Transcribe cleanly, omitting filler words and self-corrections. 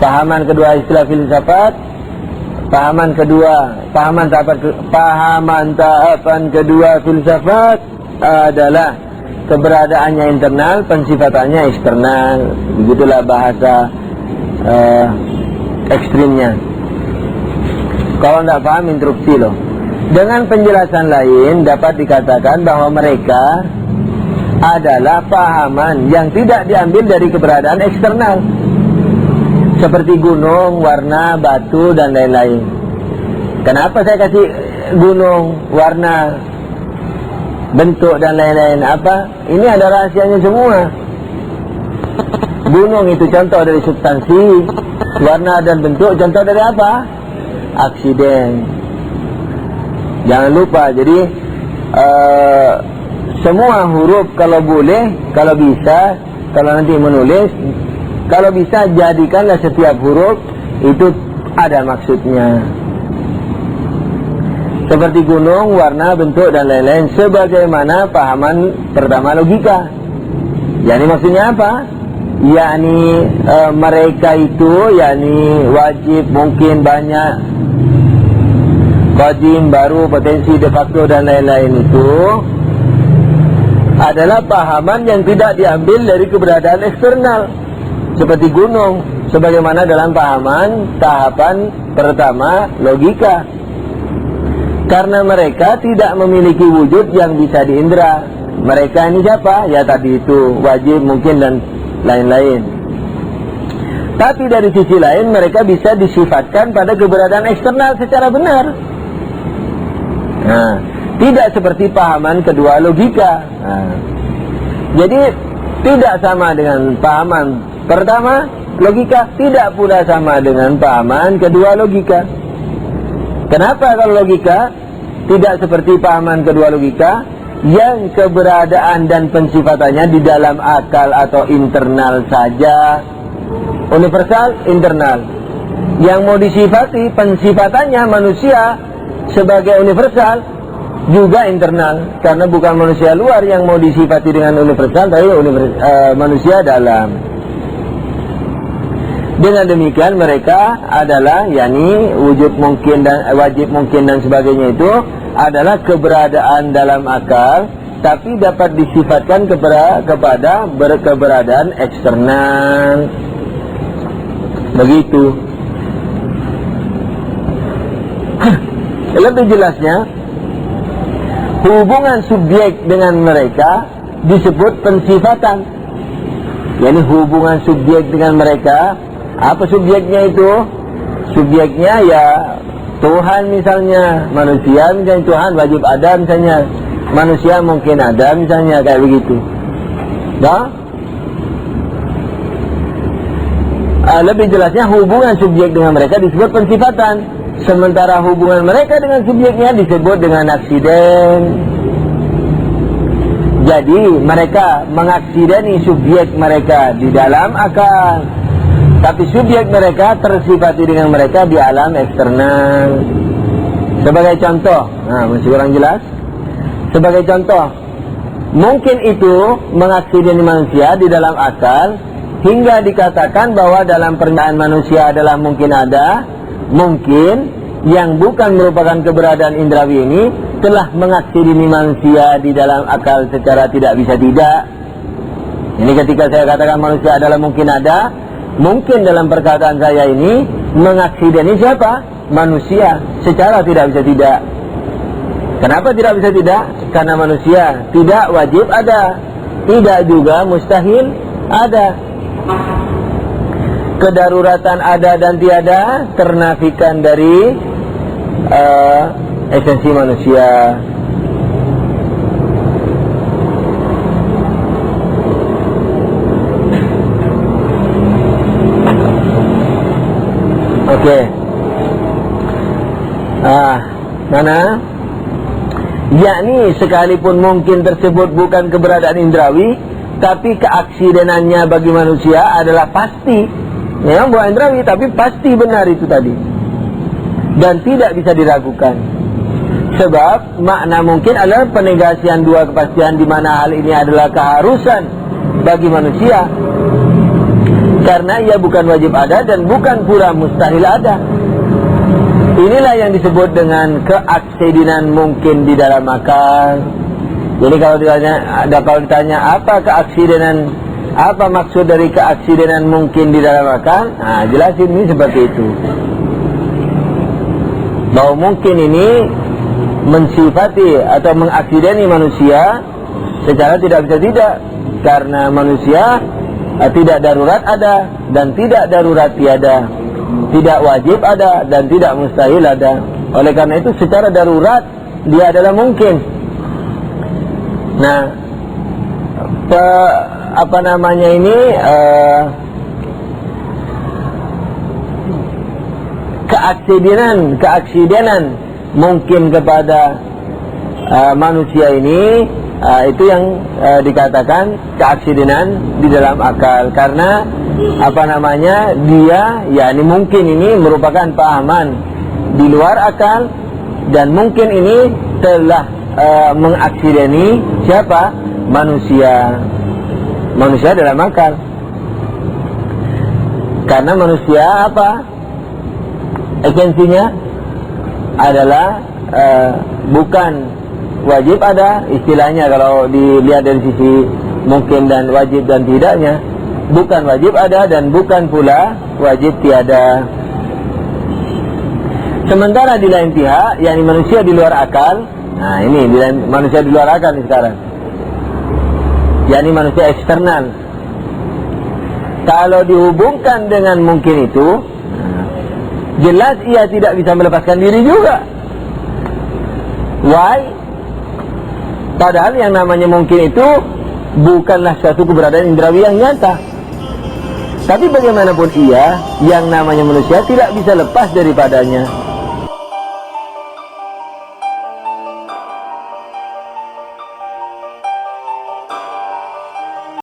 Pahaman kedua istilah filsafat, pahaman tahapan kedua filsafat adalah keberadaannya internal, pensifatannya eksternal. Begitulah bahasa ekstrimnya. Kalau tidak paham instruksi loh. Dengan penjelasan lain dapat dikatakan bahwa mereka adalah pahaman yang tidak diambil dari keberadaan eksternal, seperti gunung, warna, batu, dan lain-lain. Kenapa saya kasih gunung, warna, bentuk, dan lain-lain? Apa? Ini ada rahasianya semua. Gunung itu contoh dari substansi, warna dan bentuk contoh dari apa? Aksiden. Jangan lupa, jadi semua huruf kalau boleh, kalau bisa, kalau nanti menulis, kalau bisa jadikanlah setiap huruf itu ada maksudnya. Seperti gunung, warna, bentuk, dan lain-lain, sebagaimana pahaman pertama logika. Yani maksudnya apa? Yani mereka itu, yani wajib, mungkin, banyak, qadim, baru, potensi, de facto, dan lain-lain itu adalah pahaman yang tidak diambil dari keberadaan eksternal, seperti gunung, sebagaimana dalam pahaman tahapan pertama logika. Karena mereka tidak memiliki wujud yang bisa diindra. Mereka ini siapa? Ya tadi itu, wajib, mungkin, dan lain-lain. Tapi dari sisi lain mereka bisa disifatkan pada keberadaan eksternal secara benar. Nah, tidak seperti pahaman kedua logika. Nah, jadi tidak sama dengan pahaman pertama logika, tidak pula sama dengan pahaman kedua logika. Kenapa kalau logika tidak seperti pahaman kedua logika yang keberadaan dan pensifatannya di dalam akal atau internal saja? Universal, internal. Yang mau disifati pensifatannya manusia sebagai universal juga internal, karena bukan manusia luar yang mau disifati dengan universal, tapi manusia dalam. Dengan demikian mereka adalah, yakni wujud mungkin dan wajib mungkin dan sebagainya itu adalah keberadaan dalam akal, tapi dapat disifatkan kepada berkeberadaan eksternal. Begitu. Lebih jelasnya, hubungan subjek dengan mereka disebut pensifatan. Yani hubungan subjek dengan mereka, apa subjeknya itu? Subjeknya ya Tuhan misalnya, manusia misalnya Tuhan, wajib ada misalnya, manusia mungkin ada misalnya, kayak begitu. Dah? Lebih jelasnya hubungan subjek dengan mereka disebut pensifatan, sementara hubungan mereka dengan subjeknya disebut dengan aksiden. Jadi mereka mengaksideni subjek mereka di dalam akal, tapi subjek mereka tersifati dengan mereka di alam eksternal. Sebagai contoh, nah masih kurang jelas. Sebagai contoh, mungkin itu mengaksideni manusia di dalam akal, hingga dikatakan bahwa dalam pernyataan manusia adalah mungkin ada, mungkin yang bukan merupakan keberadaan indrawi ini telah mengaksideni manusia di dalam akal secara tidak bisa tidak. Ini ketika saya katakan manusia adalah mungkin ada, mungkin dalam perkataan saya ini mengaksideni siapa? Manusia secara tidak bisa tidak. Kenapa tidak bisa tidak? Karena manusia tidak wajib ada, tidak juga mustahil ada. Kedaruratan ada dan tiada ternafikan dari esensi manusia. Oke. Mana? Yakni sekalipun mungkin tersebut bukan keberadaan indrawi, tapi keaksidenannya bagi manusia adalah pasti. Memang bukan indrawi, tapi pasti benar itu tadi, dan tidak bisa diragukan. Sebab makna mungkin adalah penegasian dua kepastian, di mana hal ini adalah keharusan bagi manusia. karena ia bukan wajib ada dan bukan pula mustahil ada. Inilah yang disebut dengan keaksidenan mungkin di dalam akal. Jadi kalau ditanya apa keaksidenan, apa maksud dari keaksidenan mungkin di dalam akal? Nah, jelasin ini seperti itu. Bahwa mungkin ini mensifati atau mengaksideni manusia secara tidak bisa tidak, karena manusia tidak darurat ada dan tidak darurat tiada, tidak wajib ada dan tidak mustahil ada. Oleh karena itu secara darurat dia adalah mungkin. Nah, keaksidenan mungkin kepada manusia ini, itu yang dikatakan keaksidenan di dalam akal. Karena dia, yakni mungkin ini merupakan pahaman di luar akal, dan mungkin ini telah mengaksideni siapa? Manusia dalam akal. Karena manusia apa? Esensinya adalah bukan wajib ada, istilahnya kalau dilihat dari sisi mungkin dan wajib dan tidaknya, bukan wajib ada dan bukan pula wajib tiada. Sementara di lain pihak, yakni manusia di luar akal, nah ini manusia di luar akal nih sekarang, yakni manusia eksternal. Kalau dihubungkan dengan mungkin itu, jelas ia tidak bisa melepaskan diri juga. Why? Padahal yang namanya mungkin itu bukanlah suatu keberadaan indrawi yang nyata. Tapi bagaimanapun ia, yang namanya manusia tidak bisa lepas daripadanya.